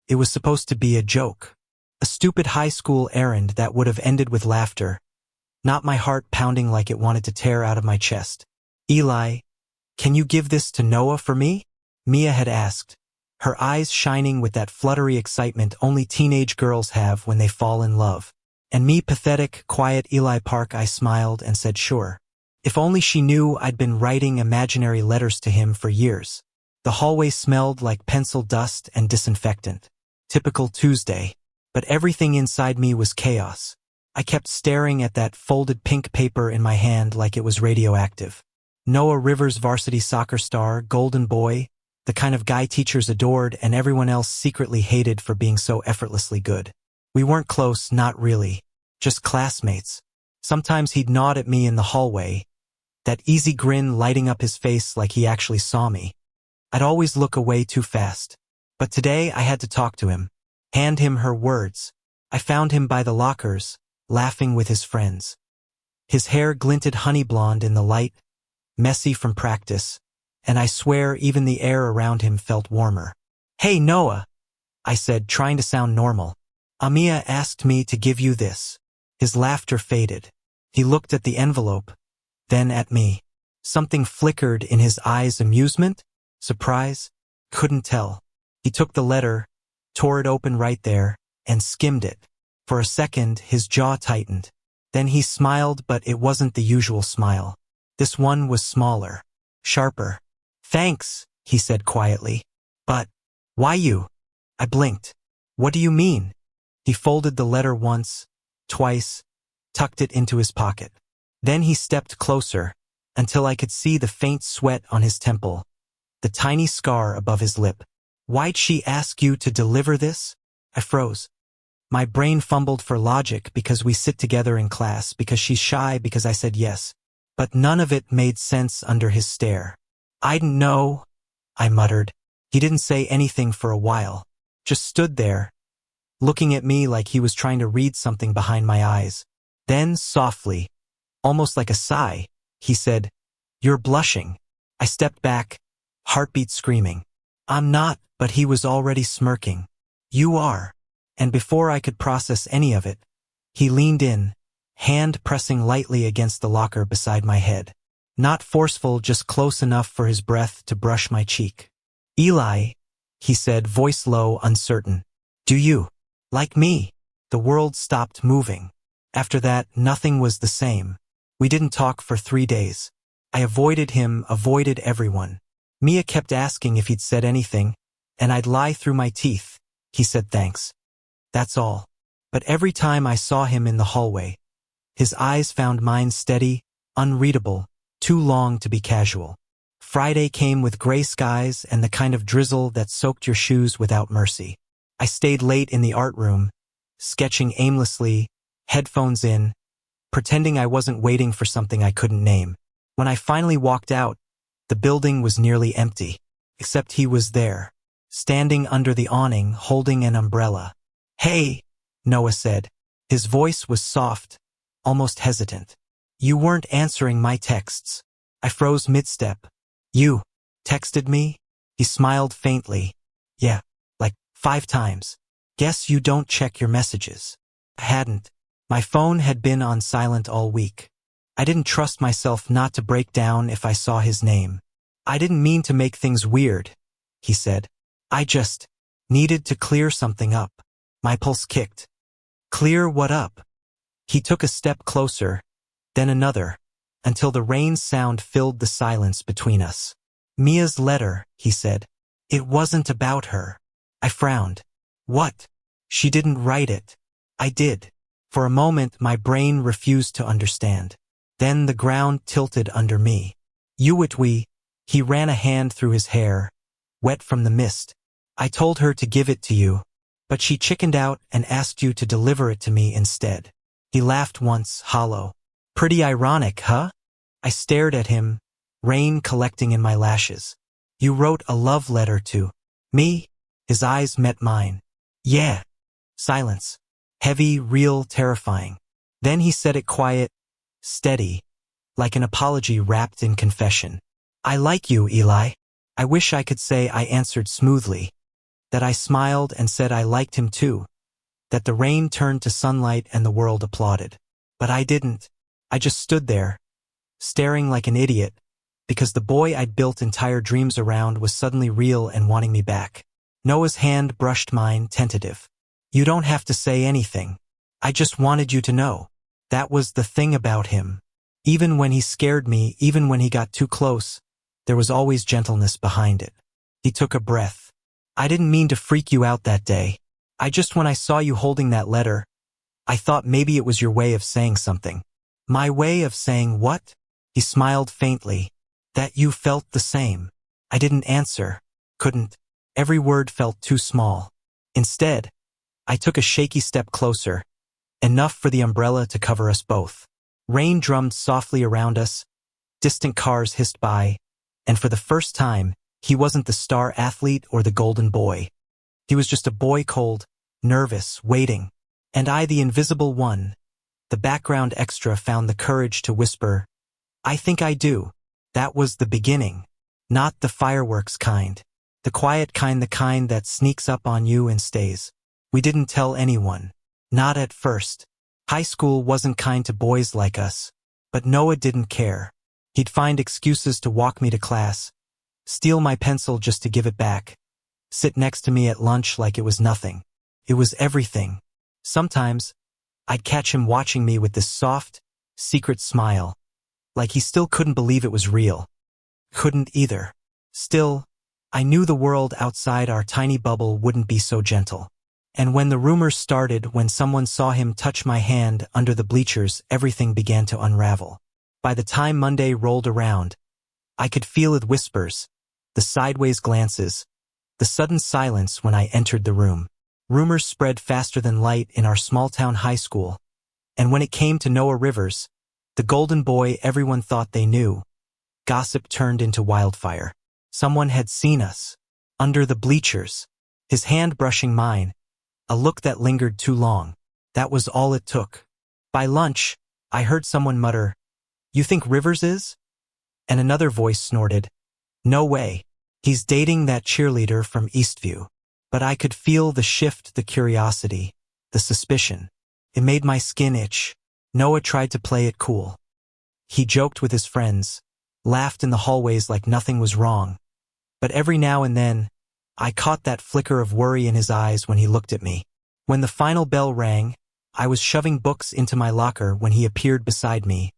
It was supposed to be a joke. A stupid high school errand that would have ended with laughter, not my heart pounding like it wanted to tear out of my chest. Eli, can you give this to Noah for me? Mia had asked, her eyes shining with that fluttery excitement only teenage girls have when they fall in love. And me, pathetic, quiet Eli Park, I smiled and said sure. If only she knew I'd been writing imaginary letters to him for years. The hallway smelled like pencil dust and disinfectant. Typical Tuesday. But everything inside me was chaos. I kept staring at that folded pink paper in my hand like it was radioactive. Noah Rivers, varsity soccer star, golden boy, the kind of guy teachers adored and everyone else secretly hated for being so effortlessly good. We weren't close, not really. Just classmates. Sometimes he'd nod at me in the hallway, that easy grin lighting up his face like he actually saw me. I'd always look away too fast. But today I had to talk to him. Hand him her words. I found him by the lockers, laughing with his friends. His hair glinted honey blonde in the light, messy from practice, and I swear even the air around him felt warmer. Hey Noah, I said, trying to sound normal. Amia asked me to give you this. His laughter faded. He looked at the envelope, then at me. Something flickered in his eyes, amusement? Surprise? Couldn't tell. He took the letter, tore it open right there, and skimmed it. For a second, his jaw tightened. Then he smiled, but it wasn't the usual smile. This one was smaller, sharper. Thanks, he said quietly. But, why you? I blinked. What do you mean? He folded the letter once, twice, tucked it into his pocket. Then he stepped closer, until I could see the faint sweat on his temple, the tiny scar above his lip. Why'd she ask you to deliver this? I froze. My brain fumbled for logic because we sit together in class, because she's shy, because I said yes. But none of it made sense under his stare. I didn't know, I muttered. He didn't say anything for a while, just stood there, looking at me like he was trying to read something behind my eyes. Then, softly, almost like a sigh, he said, "You're blushing." I stepped back, heartbeat screaming. I'm not, but he was already smirking. You are. And before I could process any of it, he leaned in, hand pressing lightly against the locker beside my head. Not forceful, just close enough for his breath to brush my cheek. Eli, he said, voice low, uncertain. Do you like me? The world stopped moving. After that, nothing was the same. We didn't talk for 3 days. I avoided him, avoided everyone. Mia kept asking if he'd said anything, and I'd lie through my teeth. He said thanks. That's all. But every time I saw him in the hallway, his eyes found mine steady, unreadable, too long to be casual. Friday came with gray skies and the kind of drizzle that soaked your shoes without mercy. I stayed late in the art room, sketching aimlessly, headphones in, pretending I wasn't waiting for something I couldn't name. When I finally walked out, the building was nearly empty, except he was there, standing under the awning, holding an umbrella. Hey, Noah said. His voice was soft, almost hesitant. You weren't answering my texts. I froze mid-step. You texted me? He smiled faintly. Yeah, like 5 times. Guess you don't check your messages. I hadn't. My phone had been on silent all week. I didn't trust myself not to break down if I saw his name. I didn't mean to make things weird, he said. I just needed to clear something up. My pulse kicked. Clear what up? He took a step closer, then another, until the rain sound filled the silence between us. Mia's letter, he said. It wasn't about her. I frowned. What? She didn't write it. I did. For a moment, my brain refused to understand. Then the ground tilted under me. He ran a hand through his hair, wet from the mist. I told her to give it to you, but she chickened out and asked you to deliver it to me instead. He laughed once, hollow. Pretty ironic, huh? I stared at him, rain collecting in my lashes. You wrote a love letter to me? His eyes met mine. Yeah. Silence. Heavy, real, terrifying. Then he said it quiet, steady, like an apology wrapped in confession. I like you, Eli. I wish I could say I answered smoothly. that I smiled and said I liked him too, that the rain turned to sunlight and the world applauded. But I didn't. I just stood there, staring like an idiot, because the boy I'd built entire dreams around was suddenly real and wanting me back. Noah's hand brushed mine, tentative. You don't have to say anything. I just wanted you to know. That was the thing about him. Even when he scared me, even when he got too close, there was always gentleness behind it. He took a breath. I didn't mean to freak you out that day. When I saw you holding that letter, I thought maybe it was your way of saying something. My way of saying what? He smiled faintly. That you felt the same. I didn't answer. Couldn't. Every word felt too small. Instead, I took a shaky step closer, enough for the umbrella to cover us both. Rain drummed softly around us, distant cars hissed by, and for the first time, he wasn't the star athlete or the golden boy. He was just a boy, cold, nervous, waiting. And I, the invisible one, the background extra, found the courage to whisper, I think I do. That was the beginning. Not the fireworks kind. The quiet kind, the kind that sneaks up on you and stays. We didn't tell anyone. Not at first. High school wasn't kind to boys like us. But Noah didn't care. He'd find excuses to walk me to class, steal my pencil just to give it back, sit next to me at lunch like it was nothing. It was everything. Sometimes, I'd catch him watching me with this soft, secret smile, like he still couldn't believe it was real. Couldn't either. Still, I knew the world outside our tiny bubble wouldn't be so gentle. And when the rumors started, when someone saw him touch my hand under the bleachers, everything began to unravel. By the time Monday rolled around, I could feel the whispers, the sideways glances, the sudden silence when I entered the room. Rumors spread faster than light in our small-town high school, and when it came to Noah Rivers, the golden boy everyone thought they knew, gossip turned into wildfire. Someone had seen us, under the bleachers, his hand brushing mine, a look that lingered too long. That was all it took. By lunch, I heard someone mutter, "You think Rivers is?" And another voice snorted, "No way. He's dating that cheerleader from Eastview." But I could feel the shift, the curiosity, the suspicion. It made my skin itch. Noah tried to play it cool. He joked with his friends, laughed in the hallways like nothing was wrong. But every now and then, I caught that flicker of worry in his eyes when he looked at me. When the final bell rang, I was shoving books into my locker when he appeared beside me,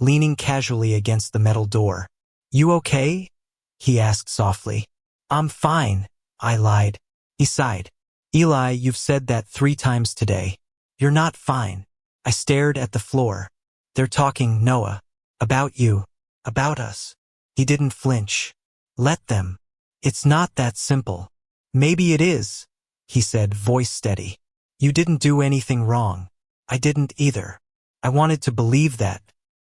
leaning casually against the metal door. "You okay?" he asked softly. "I'm fine," I lied. He sighed. "Eli, you've said that 3 times today. You're not fine." I stared at the floor. "They're talking, Noah. About you. About us." He didn't flinch. "Let them. It's not that simple." "Maybe it is," he said, voice steady. "You didn't do anything wrong. I didn't either." I wanted to believe that.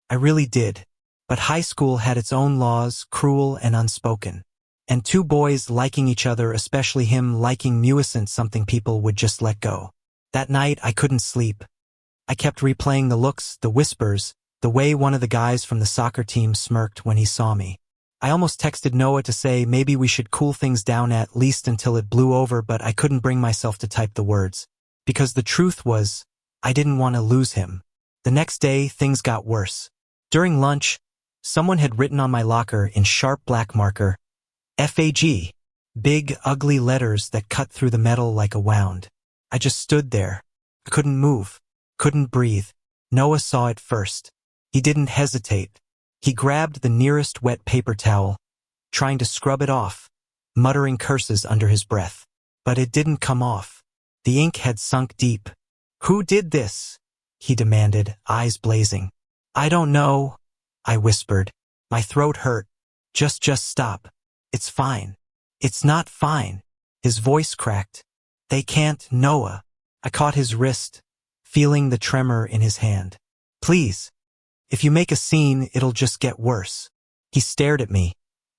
I really did. But high school had its own laws, cruel and unspoken. And 2 boys liking each other, especially him liking me, wasn't something people would just let go. That night, I couldn't sleep. I kept replaying the looks, the whispers, the way one of the guys from the soccer team smirked when he saw me. I almost texted Noah to say maybe we should cool things down at least until it blew over, but I couldn't bring myself to type the words. Because the truth was, I didn't want to lose him. The next day, things got worse. During lunch, someone had written on my locker in sharp black marker, "FAG." Big, ugly letters that cut through the metal like a wound. I just stood there. I couldn't move. Couldn't breathe. Noah saw it first. He didn't hesitate. He grabbed the nearest wet paper towel, trying to scrub it off, muttering curses under his breath. But it didn't come off. The ink had sunk deep. "Who did this?" he demanded, eyes blazing. "I don't know," I whispered. My throat hurt. Just stop. It's fine." "It's not fine." His voice cracked. "They can't, Noah." I caught his wrist, feeling the tremor in his hand. "Please. If you make a scene, it'll just get worse." He stared at me,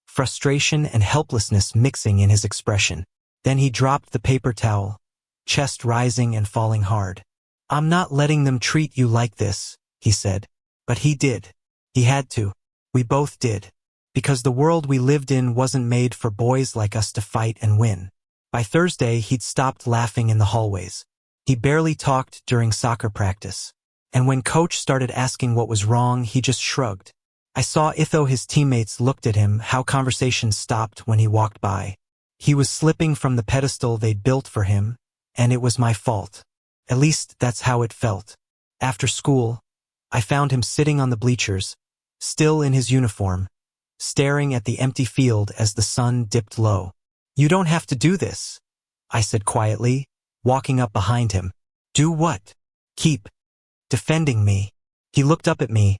frustration and helplessness mixing in his expression. Then he dropped the paper towel, chest rising and falling hard. "I'm not letting them treat you like this," he said. But he did. He had to. We both did. Because the world we lived in wasn't made for boys like us to fight and win. By Thursday, he'd stopped laughing in the hallways. He barely talked during soccer practice. And when coach started asking what was wrong, he just shrugged. I saw Itho his teammates looked at him, how conversations stopped when he walked by. He was slipping from the pedestal they'd built for him, and it was my fault. At least that's how it felt. After school, I found him sitting on the bleachers, still in his uniform, staring at the empty field as the sun dipped low. "You don't have to do this," I said quietly, walking up behind him. "Do what?" "Keep defending me." He looked up at me,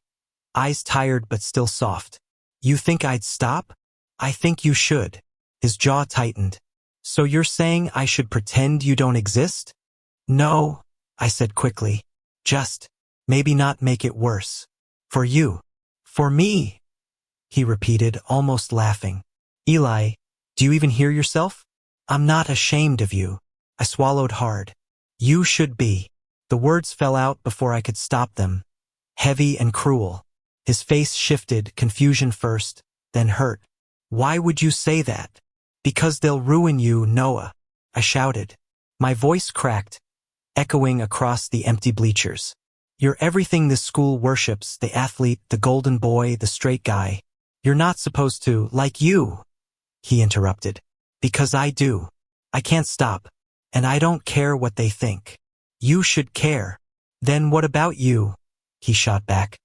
eyes tired but still soft. "You think I'd stop?" "I think you should." His jaw tightened. "So you're saying I should pretend you don't exist?" "No," I said quickly. "Just, maybe not make it worse. For you." "For me," he repeated, almost laughing. "Eli, do you even hear yourself? I'm not ashamed of you." I swallowed hard. "You should be." The words fell out before I could stop them, heavy and cruel. His face shifted, confusion first, then hurt. "Why would you say that?" "Because they'll ruin you, Noah," I shouted. My voice cracked, echoing across the empty bleachers. "You're everything this school worships, the athlete, the golden boy, the straight guy. You're not supposed to, like you," he interrupted. "Because I do. I can't stop. And I don't care what they think." "You should care." "Then what about you?" he shot back.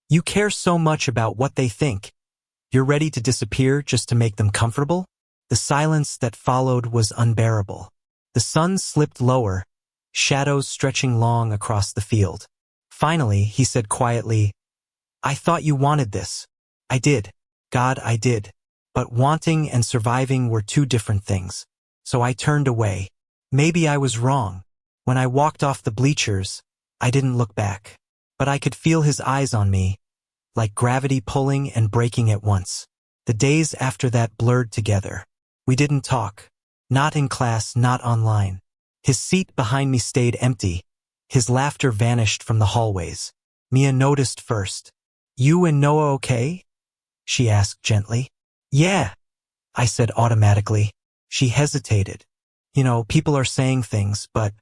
"You care so much about what they think. You're ready to disappear just to make them comfortable?" The silence that followed was unbearable. The sun slipped lower, shadows stretching long across the field. Finally, he said quietly, "I thought you wanted this." "I did. God, I did. But wanting and surviving were two different things. So I turned away. Maybe I was wrong. When I walked off the bleachers, I didn't look back. But I could feel his eyes on me, like gravity pulling and breaking at once. The days after that blurred together. We didn't talk. Not in class, not online. His seat behind me stayed empty. His laughter vanished from the hallways. Mia noticed first. "You and Noah okay?" she asked gently. "Yeah," I said automatically. She hesitated. "You know, people are saying things, but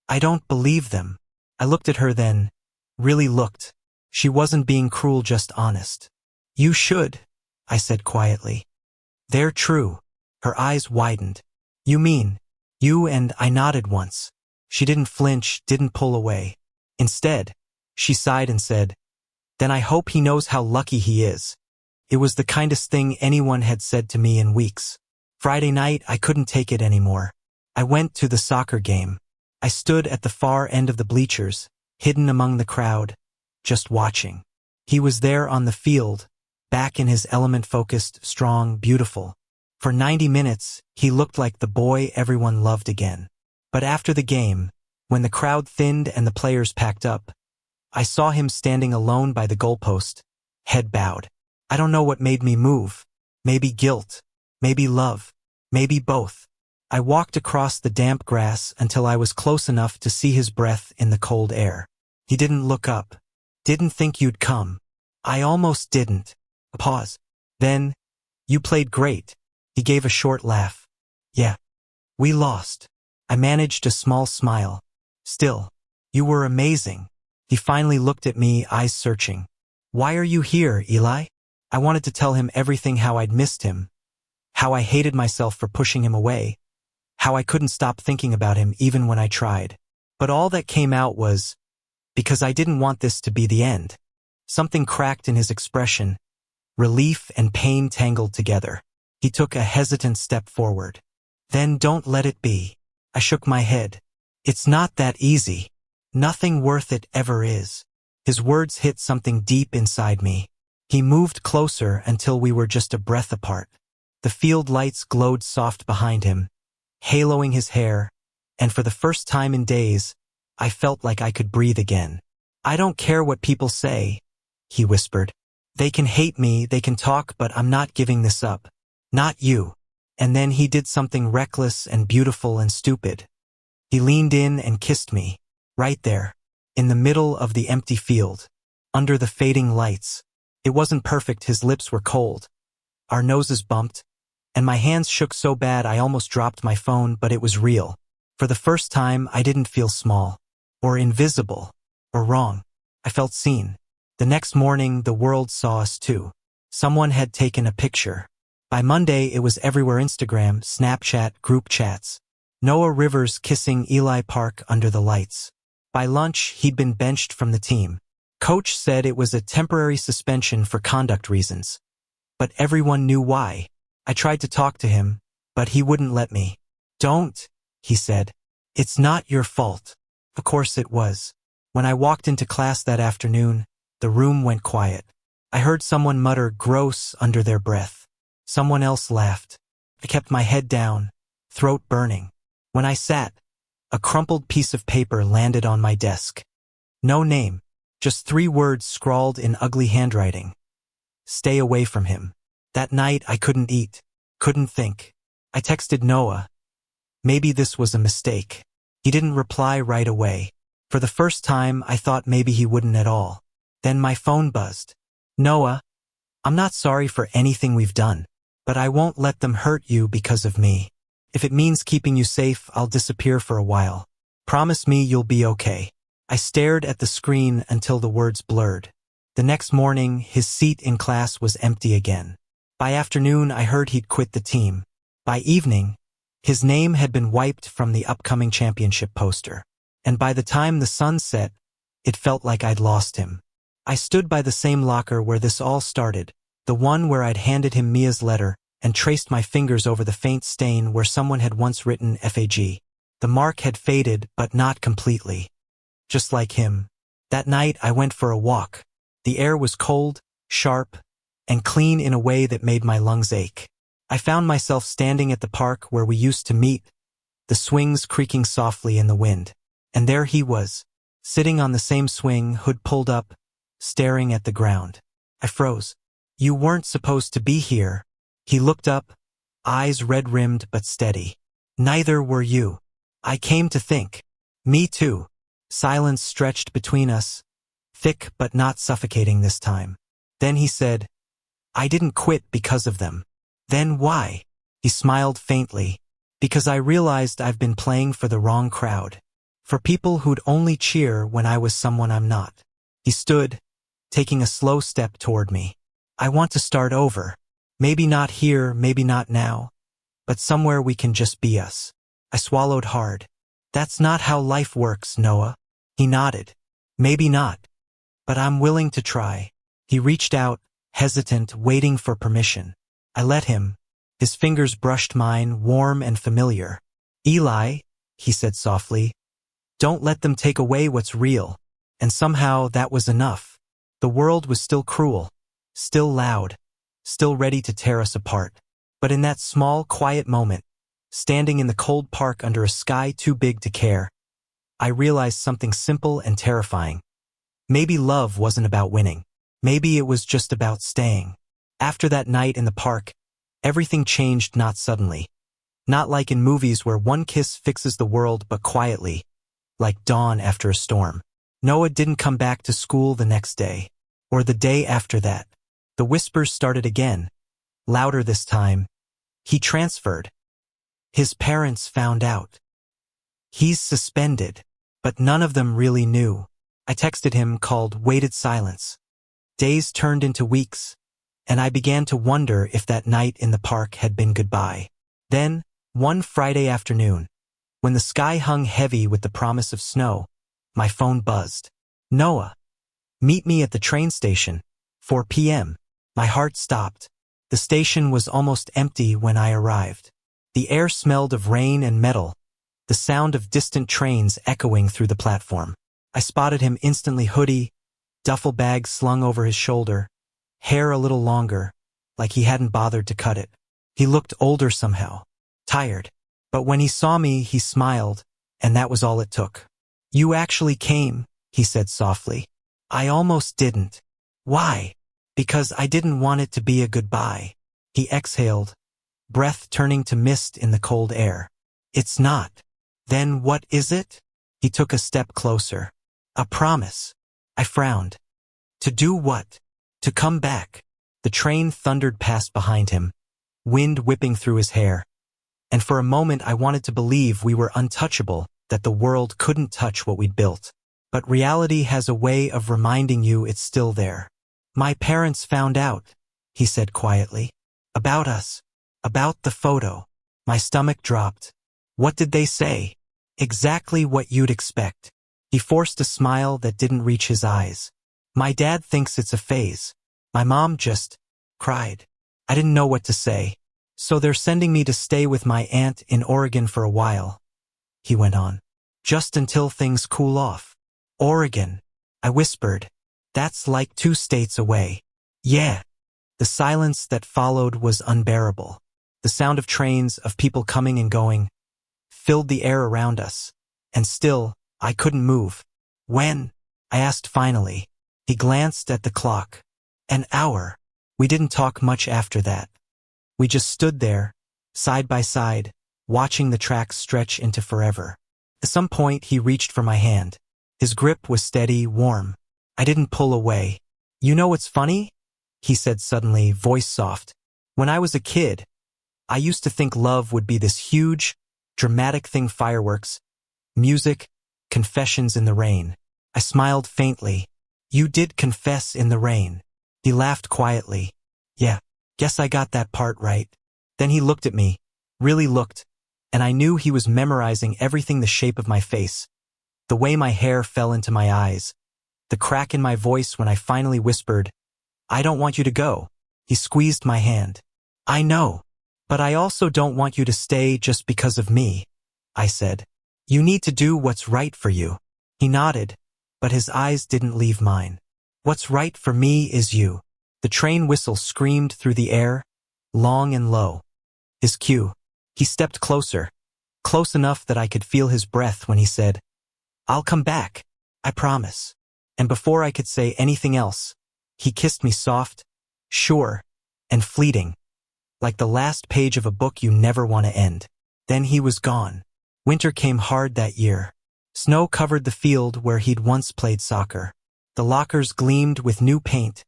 I don't believe them." I looked at her then, really looked. She wasn't being cruel, just honest. "You should," I said quietly. "They're true." Her eyes widened. "You mean, you and I?" Nodded once. She didn't flinch, didn't pull away. Instead, she sighed and said, "Then I hope he knows how lucky he is." It was the kindest thing anyone had said to me in weeks. Friday night, I couldn't take it anymore. I went to the soccer game. I stood at the far end of the bleachers, hidden among the crowd, just watching. He was there on the field, back in his element, focused, strong, beautiful. For 90 minutes, he looked like the boy everyone loved again. But after the game, when the crowd thinned and the players packed up, I saw him standing alone by the goalpost, head bowed. I don't know what made me move. Maybe guilt, maybe love, maybe both. I walked across the damp grass until I was close enough to see his breath in the cold air. He didn't look up. "Didn't think you'd come." "I almost didn't." A pause. Then, "You played great." He gave a short laugh. "Yeah. We lost." I managed a small smile. "Still, you were amazing." He finally looked at me, eyes searching. "Why are you here, Eli?" I wanted to tell him everything, how I'd missed him, how I hated myself for pushing him away, how I couldn't stop thinking about him even when I tried. But all that came out was, because I didn't want this to be the end. Something cracked in his expression, relief and pain tangled together. He took a hesitant step forward. "Then don't let it be." I shook my head. "It's not that easy. Nothing worth it ever is." His words hit something deep inside me. He moved closer until we were just a breath apart. The field lights glowed soft behind him, haloing his hair, and for the first time in days, I felt like I could breathe again. "I don't care what people say," he whispered. "They can hate me, they can talk, but I'm not giving this up. Not you." And then he did something reckless and beautiful and stupid. He leaned in and kissed me, right there, in the middle of the empty field, under the fading lights. It wasn't perfect, his lips were cold. Our noses bumped, and my hands shook so bad I almost dropped my phone, but it was real. For the first time, I didn't feel small, or invisible, or wrong. I felt seen. The next morning, the world saw us too. Someone had taken a picture. By Monday, it was everywhere: Instagram, Snapchat, group chats. Noah Rivers kissing Eli Park under the lights. By lunch, he'd been benched from the team. Coach said it was a temporary suspension for conduct reasons. But everyone knew why. I tried to talk to him, but he wouldn't let me. "Don't," he said. "It's not your fault." Of course it was. When I walked into class that afternoon, the room went quiet. I heard someone mutter "gross" under their breath. Someone else laughed. I kept my head down, throat burning. When I sat, a crumpled piece of paper landed on my desk. No name, just 3 words scrawled in ugly handwriting. "Stay away from him." That night I couldn't eat, couldn't think. I texted Noah. Maybe this was a mistake. He didn't reply right away. For the first time, I thought maybe he wouldn't at all. Then my phone buzzed. "Noah, I'm not sorry for anything we've done, but I won't let them hurt you because of me. If it means keeping you safe, I'll disappear for a while. Promise me you'll be okay." I stared at the screen until the words blurred. The next morning, his seat in class was empty again. By afternoon, I heard he'd quit the team. By evening, his name had been wiped from the upcoming championship poster. And by the time the sun set, it felt like I'd lost him. I stood by the same locker where this all started, the one where I'd handed him Mia's letter, and traced my fingers over the faint stain where someone had once written FAG. The mark had faded, but not completely. Just like him. That night I went for a walk. The air was cold, sharp, and clean in a way that made my lungs ache. I found myself standing at the park where we used to meet, the swings creaking softly in the wind. And there he was, sitting on the same swing, hood pulled up, staring at the ground. I froze. "You weren't supposed to be here." He looked up, eyes red-rimmed but steady. "Neither were you. I came to think." "Me too." Silence stretched between us, thick but not suffocating this time. Then he said, "I didn't quit because of them." "Then why?" He smiled faintly. "Because I realized I've been playing for the wrong crowd. For people who'd only cheer when I was someone I'm not." He stood, taking a slow step toward me. "I want to start over. Maybe not here, maybe not now, but somewhere we can just be us." I swallowed hard. "That's not how life works, Noah." He nodded. "Maybe not, but I'm willing to try." He reached out, hesitant, waiting for permission. I let him. His fingers brushed mine, warm and familiar. "Eli," he said softly, "don't let them take away what's real." And somehow that was enough. The world was still cruel, still loud, still ready to tear us apart. But in that small, quiet moment, standing in the cold park under a sky too big to care, I realized something simple and terrifying. Maybe love wasn't about winning. Maybe it was just about staying. After that night in the park, everything changed, not suddenly. Not like in movies where one kiss fixes the world, but quietly, like dawn after a storm. Noah didn't come back to school the next day, or the day after that. The whispers started again, louder this time. He transferred. His parents found out. He's suspended. But none of them really knew. I texted him, called, waited. Silence. Days turned into weeks, and I began to wonder if that night in the park had been goodbye. Then, one Friday afternoon, when the sky hung heavy with the promise of snow, my phone buzzed. "Noah, meet me at the train station, 4 p.m. My heart stopped. The station was almost empty when I arrived. The air smelled of rain and metal, the sound of distant trains echoing through the platform. I spotted him instantly, hoodie, duffel bag slung over his shoulder, hair a little longer, like he hadn't bothered to cut it. He looked older somehow, tired. But when he saw me, he smiled, and that was all it took. "You actually came," he said softly. "I almost didn't." "Why?" "Because I didn't want it to be a goodbye." He exhaled, breath turning to mist in the cold air. "It's not." "Then what is it?" He took a step closer. "A promise." I frowned. "To do what?" "To come back." The train thundered past behind him, wind whipping through his hair. And for a moment I wanted to believe we were untouchable, that the world couldn't touch what we'd built. But reality has a way of reminding you it's still there. My parents found out, he said quietly. About us. About the photo. My stomach dropped. What did they say? Exactly what you'd expect. He forced a smile that didn't reach his eyes. My dad thinks it's a phase. My mom just cried. I didn't know what to say. So they're sending me to stay with my aunt in Oregon for a while, he went on. Just until things cool off. Oregon, I whispered. That's like 2 states away. Yeah. The silence that followed was unbearable. The sound of trains, of people coming and going, filled the air around us. And still, I couldn't move. When? I asked finally. He glanced at the clock. An hour. We didn't talk much after that. We just stood there, side by side, watching the tracks stretch into forever. At some point he reached for my hand. His grip was steady, warm. I didn't pull away. You know what's funny? He said suddenly, voice soft. When I was a kid, I used to think love would be this huge, dramatic thing, fireworks, music, confessions in the rain. I smiled faintly. You did confess in the rain. He laughed quietly. Yeah, guess I got that part right. Then he looked at me, really looked, and I knew he was memorizing everything, the shape of my face, the way my hair fell into my eyes, the crack in my voice when I finally whispered, I don't want you to go. He squeezed my hand. I know, but I also don't want you to stay just because of me, I said. You need to do what's right for you. He nodded, but his eyes didn't leave mine. What's right for me is you. The train whistle screamed through the air, long and low. His cue. He stepped closer, close enough that I could feel his breath when he said, I'll come back, I promise. And before I could say anything else, he kissed me soft, sure, and fleeting, like the last page of a book you never want to end. Then he was gone. Winter came hard that year. Snow covered the field where he'd once played soccer. The lockers gleamed with new paint,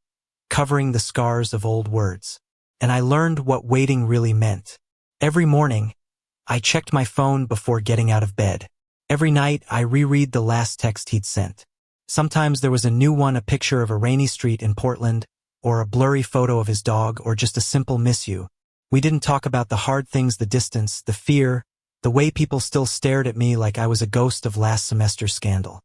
covering the scars of old words. And I learned what waiting really meant. Every morning, I checked my phone before getting out of bed. Every night, I reread the last text he'd sent. Sometimes there was a new one, a picture of a rainy street in Portland, or a blurry photo of his dog, or just a simple miss you. We didn't talk about the hard things, the distance, the fear, the way people still stared at me like I was a ghost of last semester's scandal.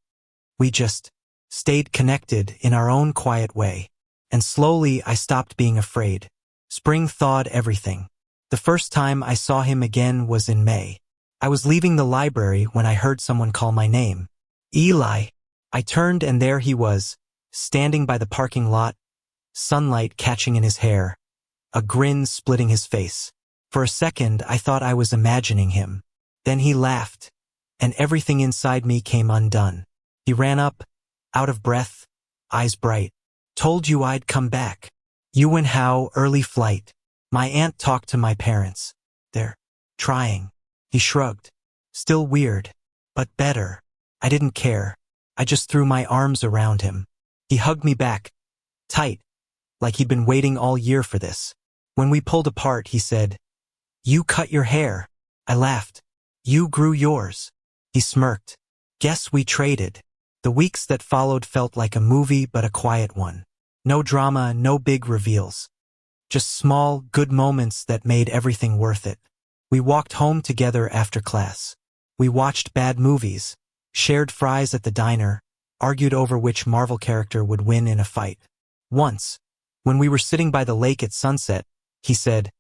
We just stayed connected in our own quiet way. And slowly I stopped being afraid. Spring thawed everything. The first time I saw him again was in May. I was leaving the library when I heard someone call my name. Eli. I turned and there he was, standing by the parking lot, sunlight catching in his hair, a grin splitting his face. For a second I thought I was imagining him. Then he laughed, and everything inside me came undone. He ran up, out of breath, eyes bright. Told you I'd come back. You and how, early flight. My aunt talked to my parents. They're trying. He shrugged. Still weird, but better. I didn't care. I just threw my arms around him. He hugged me back, tight, like he'd been waiting all year for this. When we pulled apart, he said, You cut your hair. I laughed. You grew yours. He smirked. Guess we traded. The weeks that followed felt like a movie, but a quiet one. No drama, no big reveals. Just small, good moments that made everything worth it. We walked home together after class. We watched bad movies, shared fries at the diner, argued over which Marvel character would win in a fight. Once, when we were sitting by the lake at sunset, he said,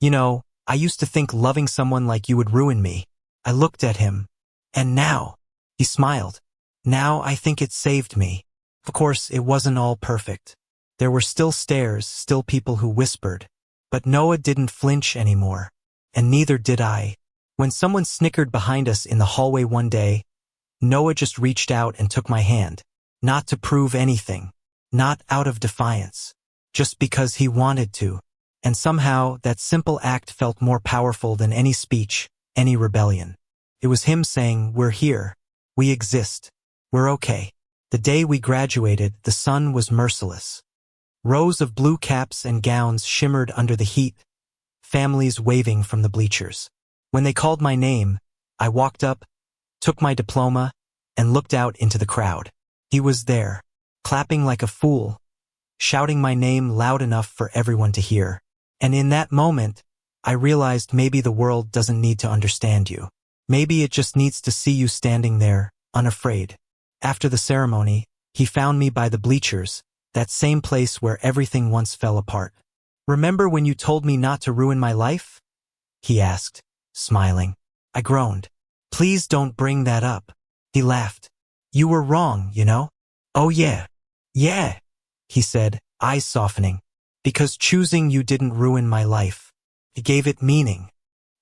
You know, I used to think loving someone like you would ruin me. I looked at him. And now, he smiled. Now I think it saved me. Of course, it wasn't all perfect. There were still stares, still people who whispered. But Noah didn't flinch anymore. And neither did I. When someone snickered behind us in the hallway one day, Noah just reached out and took my hand. Not to prove anything. Not out of defiance. Just because he wanted to. And somehow, that simple act felt more powerful than any speech, any rebellion. It was him saying, We're here. We exist. We're okay. The day we graduated, the sun was merciless. Rows of blue caps and gowns shimmered under the heat, families waving from the bleachers. When they called my name, I walked up, took my diploma, and looked out into the crowd. He was there, clapping like a fool, shouting my name loud enough for everyone to hear. And in that moment, I realized maybe the world doesn't need to understand you. Maybe it just needs to see you standing there, unafraid. After the ceremony, he found me by the bleachers, that same place where everything once fell apart. "Remember when you told me not to ruin my life?" he asked, smiling. I groaned. "Please don't bring that up." He laughed. "You were wrong, you know?" "Oh yeah. Yeah," he said, eyes softening. "Because choosing you didn't ruin my life. It gave it meaning."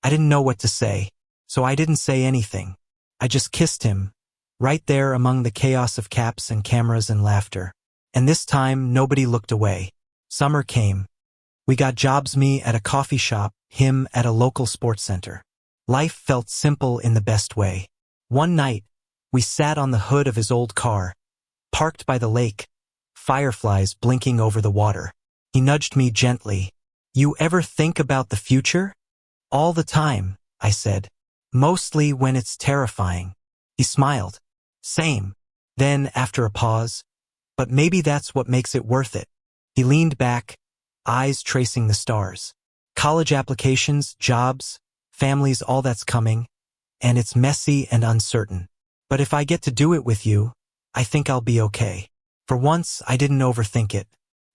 I didn't know what to say, so I didn't say anything. I just kissed him, right there among the chaos of caps and cameras and laughter. And this time, nobody looked away. Summer came. We got jobs, me at a coffee shop, him at a local sports center. Life felt simple in the best way. One night, we sat on the hood of his old car, parked by the lake, fireflies blinking over the water. He nudged me gently. "You ever think about the future?" "All the time," I said. "Mostly when it's terrifying." He smiled. "Same." Then, after a pause, "But maybe that's what makes it worth it." He leaned back, eyes tracing the stars. "College applications, jobs, families, all that's coming, and it's messy and uncertain. But if I get to do it with you, I think I'll be okay." For once, I didn't overthink it.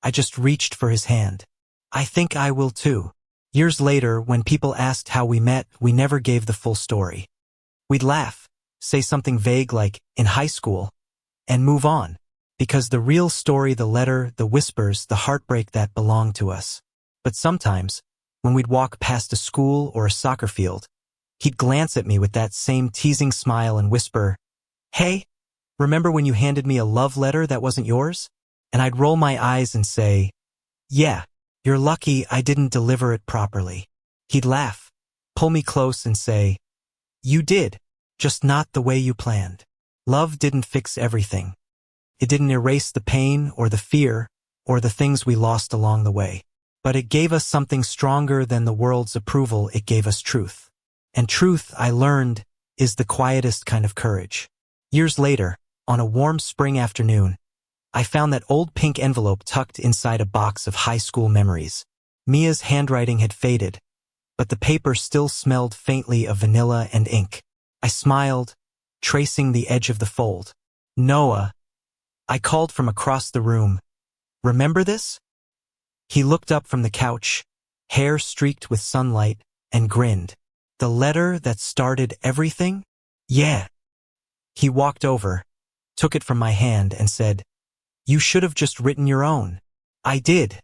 I just reached for his hand. "I think I will too." Years later, when people asked how we met, we never gave the full story. We'd laugh, say something vague like, "in high school," and move on. Because the real story, the letter, the whispers, the heartbreak, that belonged to us. But sometimes, when we'd walk past a school or a soccer field, he'd glance at me with that same teasing smile and whisper, "Hey, remember when you handed me a love letter that wasn't yours?" And I'd roll my eyes and say, "Yeah, you're lucky I didn't deliver it properly." He'd laugh, pull me close and say, "You did, just not the way you planned." Love didn't fix everything. It didn't erase the pain or the fear or the things we lost along the way. But it gave us something stronger than the world's approval. It gave us truth. And truth, I learned, is the quietest kind of courage. Years later, on a warm spring afternoon, I found that old pink envelope tucked inside a box of high school memories. Mia's handwriting had faded, but the paper still smelled faintly of vanilla and ink. I smiled, tracing the edge of the fold. "Noah," I called from across the room. "Remember this?" He looked up from the couch, hair streaked with sunlight, and grinned. "The letter that started everything?" "Yeah." He walked over, took it from my hand, and said, "You should have just written your own." "I did,"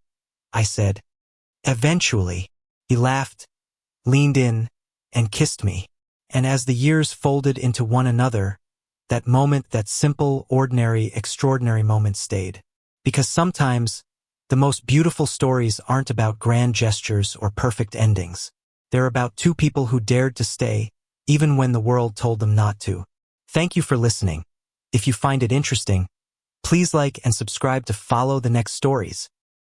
I said. "Eventually." He laughed, leaned in, and kissed me. And as the years folded into one another, that moment, that simple, ordinary, extraordinary moment stayed. Because sometimes, the most beautiful stories aren't about grand gestures or perfect endings. They're about two people who dared to stay, even when the world told them not to. Thank you for listening. If you find it interesting, please like and subscribe to follow the next stories.